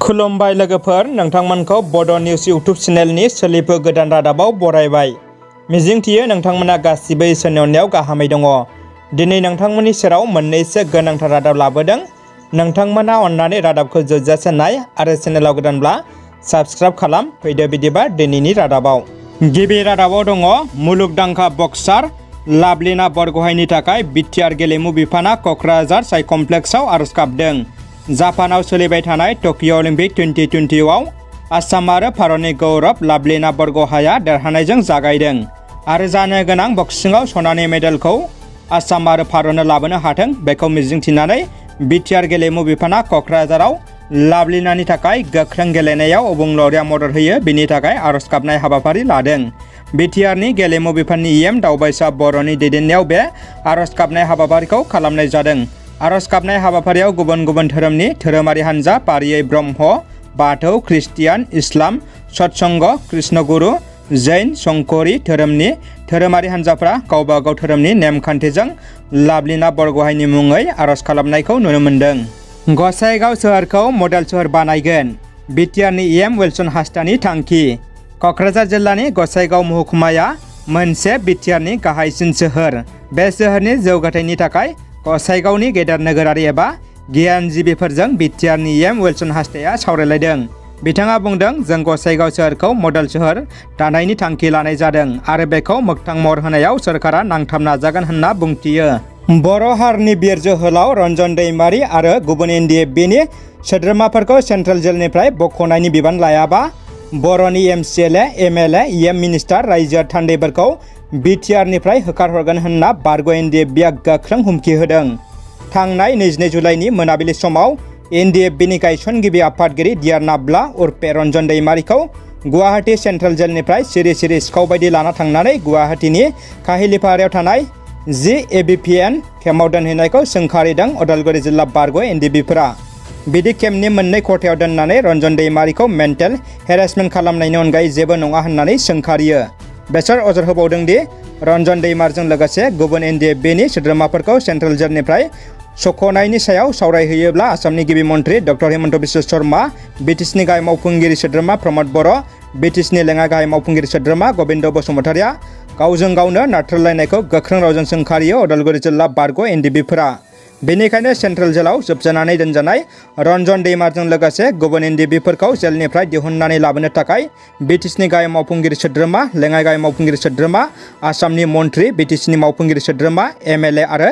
खुलुमबाय लोगोफोर, नोंथांमोनखौ बड' निउज इउटुब चेनेलनि सोलिफु गोदान रादाबाव बरायबाय। मिजिंथियो नोंथांमोना गासिबो इसोरनि अननायाव गाहामै दङ। दिनै नोंथांमोननि सेराव मोननैसो गोनांथार रादाब लाबोदों। नोंथांमोना अननानै रादाबखौ जोबजासे नाय आरो चेनेलाव गोदानब्ला साबस्क्राइब खालाम। फैदो बिदिबा दिनैनि रादाबाव। गिबि रादाबाव दङ मुलुगदांखा बक्सार लाभलिना बरग'हाइनि थाखाय BTR गेलेमु बिफाना क'क्राझार साइ कमप्लेक्सआव आर'ज गाबदों। जापानाव सोलिबाय थानाय टकिय' अलिम्पिक 2020 आव आसाम आरो भारतनि गौरब लाभलिना बरग'हाइआ देरहानायजों जागायदों आरो जानो गोनां बक्सिंआव सनानि मेडेलखौ आसाम आरो भारतनो लाबोनो हाथों बेखौ मिजिंथिनानै BTR गेलेमु बिफाना क'क्राझाराव लाभलिनानि थाखाय गोख्रों गेलेनायाव अबुंलरिया मदद होयो बेनि थाखाय आर'ज गाबनाय हाबाफारि लादों। BTRनि गेलेमु बिफाननि दावबायसा बर'नि दैदेननायाव बे आर'ज गाबनाय हाबाफारिखौ खालामनाय जादों। आर'ज गाबनाय हाबाफारियाव गुबुन गुबुन धोरोमनि धोरोमारि हानजा फारियै ब्रह्म, बाथौ, ख्रिस्टियान, इस्लाम, सतसंग, कृष्णगुरु, जैन, संकरि धोरोमनि धोरोमारि हानजाफ्रा गावबा गाव धोरोमनि नेमखान्थिजों लाभलिना बरग'हाइनि मुङै आर'ज खालामनायखौ नुनो मोन्दों। गसाइगाव सोहोरखौ मडेल सोहोर बानायगोन BTRनि विल्सन हाज'नि थांखि। क'क्राझार जिल्लानि गसाइगाव महकुमाया मोनसे BTRनि गाहायसिन सोहोर। बे सोहोरनि जौगाथायनि थाखाय गसाइगावनि गेदेर नोगोरारि एबा गियानजिबिफोरजों BTRनि विल्सन हाज'आ सावरायलायदों। बिथाङा बुंदों, जों गसाइगाव सोहोरखौ मडेल सोहोर दानायनि थांखि लानाय जादों आरो बेखौ मोगथां महर होनायाव सोरखारा नांथाब नाजागोन होनना बुंथियो। बर' हारिनि बिर जोहोलाव रन्जन दैमारि आरो गुबुन NDFBनि सोद्रोमाफोरखौ सेन्ट्रेल जेलनिफ्राय बख'नायनि बिबान लायाबा बर'नि MCLA, MLA, मिनिस्टार, रायजो थान्दैफोरखौ BTRनिफ्राय होखारहरगोन होनना बारग' NDFBआ गोख्रों हुमखि होदों। थांनाय 22 जुलाइनि मोनाबिलि समाव NDFBनि गायसनगिरि आफादगिरि डियार नाब्ला उर्फे रन्जन दैमारिखौ गुवाहाटी सेन्ट्रेल जेलनिफ्राय सिरि सिरि सिखाव बायदि लाना थांनानै गुवाहाटीनि काहिलिपारायाव थानाय ABPN केम्पआव दोनहैनायखौ सोंखारिदों उदालगुरि जिल्ला बारग' NDFBफोरा। बिदि केम्पनि मोननै खथायाव दोननानै रन्जन दैमारिखौ मेन्टेल हेरेसमेन्ट खालामनायनि अनगायै जेबो नङा होननानै सोंखारियो। बेसोर अजद होबावदों दि रन्जन दैमारिजों लोगोसे गुबुन NDFBनि सोद्रोमाफोरखौ सेन्ट्रेल जेलनिफ्राय सख'नायनि सायाव सावरायहैयोब्ला आसामनि गिबि मन्थ्रि डक्टर हिमन्त बिश्व शर्मा, BTCनि गाहाय मावफुंगिरि सोद्रोमा प्रमद बर', BTCनि लेङाइ गाहाय मावफुंगिरि सोद्रोमा गबिन्द बसुमतारिया गावजों गावनो नारथ्रोदलायनायखौ गोख्रों रावजों सोंखारियो उदालगुरि जिल्ला बारग' NDFBफोरा। बेनिखायनो सेन्ट्रेल जेलाव जोबजानानै दोनजानाय रन्जन दैमारिजों लोगोसे गुबुन NDFBफोरखौ जेलनिफ्राय दिहुननानै लाबोनो थाखाय BTCनि गाहाय मावफुंगिरि सोद्रोमा, लेङाइ गाहाय मावफुंगिरि सोद्रोमा, आसामनि मन्थ्रि, BTCनि मावफुंगिरि सोद्रोमा, MLA आरो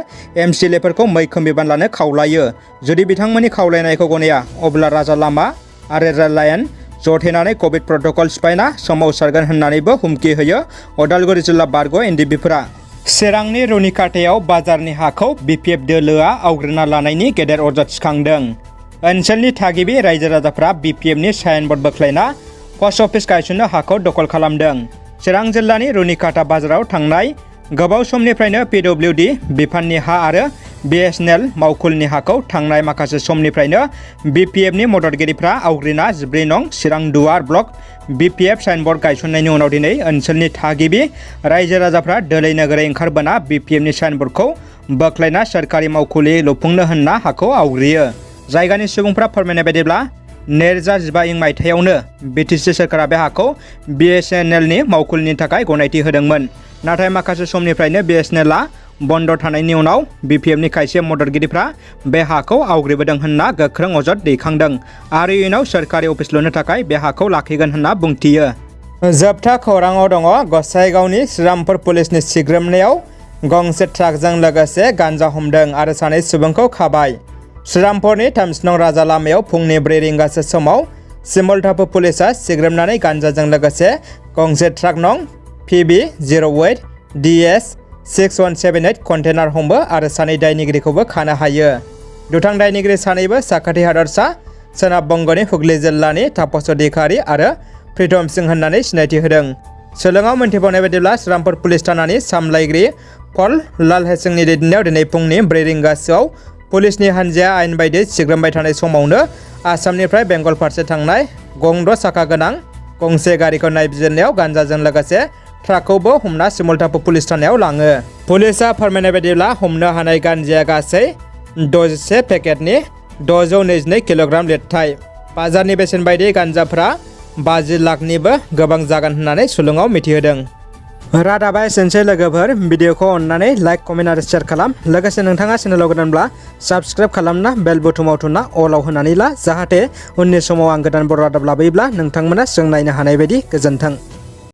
MCLAफोरखौ मैखोम बिबान लानो खावलायो। जुदि बिथांमोननि खावलायनायखौ गनाया अब्ला राजा लामा आरो रेल लाइन जथायनानै कभिड प्रट'कल सिफायना सोमावसारगोन होननानैबो हुमखि होयो उदालगुरि जिल्ला बारग' NDFBफोरा। चिरांनि रुनिकाटायाव बाजारनि हाखौ BPF दोलोआ आवग्रिना लानायनि गेदेर अजद थिखांदों। ओनसोलनि थागिबि रायजो राजाफ्रा BPFनि साइनबर्ड बोख्लायना पस्ट अफिस गायसननो हाखौ दखल खालामदों। चिरां जिल्लानि रुनिकाटा बाजाराव थांनाय गोबाव समनिफ्रायनो PWD बिफाननि हा आरो BSNL मावखुलिनि हाखौ थांनाय माखासे समनिफ्रायनो BPFनि मददगिरिफ्रा आवग्रिना 14 नं चिरां दुवार ब्लक BPF साइनबर्ड गायसननायनि उनाव दिनै ओनसोलनि थागिबि रायजो राजाफ्रा दोलै नोगोरै ओंखारबोना BPFनि साइनबर्डखौ बोख्लायना सोरखारि मावखुलि लुफुंनो होनना हाखौ आवग्रियो। जायगानि सुबुंफ्रा फोरमायनाय बायदिब्ला 2015 मायथाइयावनो BTC सोरखारा बे हाखौ BSNLनि मावखुलिनि थाखाय गनायथि होदोंमोन। नाथाय माखासे समनिफ्रायनो BSNLआ बन्द थानायनि उनाव BPFनि खायसे मददगिरिफ्रा बे हाखौ आवग्रिबोदों होनना गोख्रों अजद दैखांदों आरो इयुनाव सोरखारि अफिस लुनो थाखाय बे हाखौ लाखिगोन होनना बुंथियो। जोबथा खौराङाव दङ गसाइगावनि श्रीरामपुर पुलिसनि सिग्रोमनायाव गंसे ट्राकजों लोगोसे गान्जा हमदों आरो सानै सुबुंखौ खाबाय। श्रीरामपुरनि 3 नं राजा लामायाव फुंनि 4 रिंगासो समाव सिमलटापु पुलिसा सिग्रोमनानै गान्जाजों लोगोसे गंसे ट्राक नं PB08 DS 6178 कन्टेनार हमो आरो सानै दायनिगिरिखौबो खानो हायो। दुथां दायनिगिरि सानैबो साखाथि हादरसा सोनाब बंगनि हुगली जिल्लानि तापस अधिकारी आरो प्रीतम सिंह होननानै सिनायथि होदों। सोलोङाव मोनथिबावनाय बायदिब्ला श्रीरामपुर पुलिस थानानि सामलायगिरि पल लाल हेसिंनि दैदेननायाव दिनै फुंनि 4 रिंगासोआव पुलिसनि हानजाया आयेन बायदियै सिग्रोमबाय थानाय समावनो आसामनिफ्राय बेंगल फारसे थांनाय गं6 साखा गोनां गंसे गारिखौ नायबिजिरनायाव गान्जाजों लोगोसे ट्राकखौबो हमना सिमलटापु पुलिस थानायाव लाङो। पुलिसा फोरमायनाय बायदिब्ला हमनो हानाय गान्जाया गासै 61 पेकेटनि 622 किल'ग्राम लिरथाय। बाजारनि बेसेन बायदियै गान्जाफ्रा 50 लाखनिबो गोबां जागोन होननानै सुलुङाव मिथिहोदों। रादाबा एसेनोसै लोगोफोर, भिडिअखौ अननानै लाइक, कमेन्ट आरो शेयार खालाम। लोगोसे नोंथाङा चेनेलाव गोदानब्ला साबस्क्राइब खालामना बेल बुथुमाव थुना अलाव होनानै ला, जाहाथे उननि समाव आं गोदान बर' रादाब लाबोयोब्ला नोंथांमोना जों नायनो हानाय बायदि। गोजोन्थों।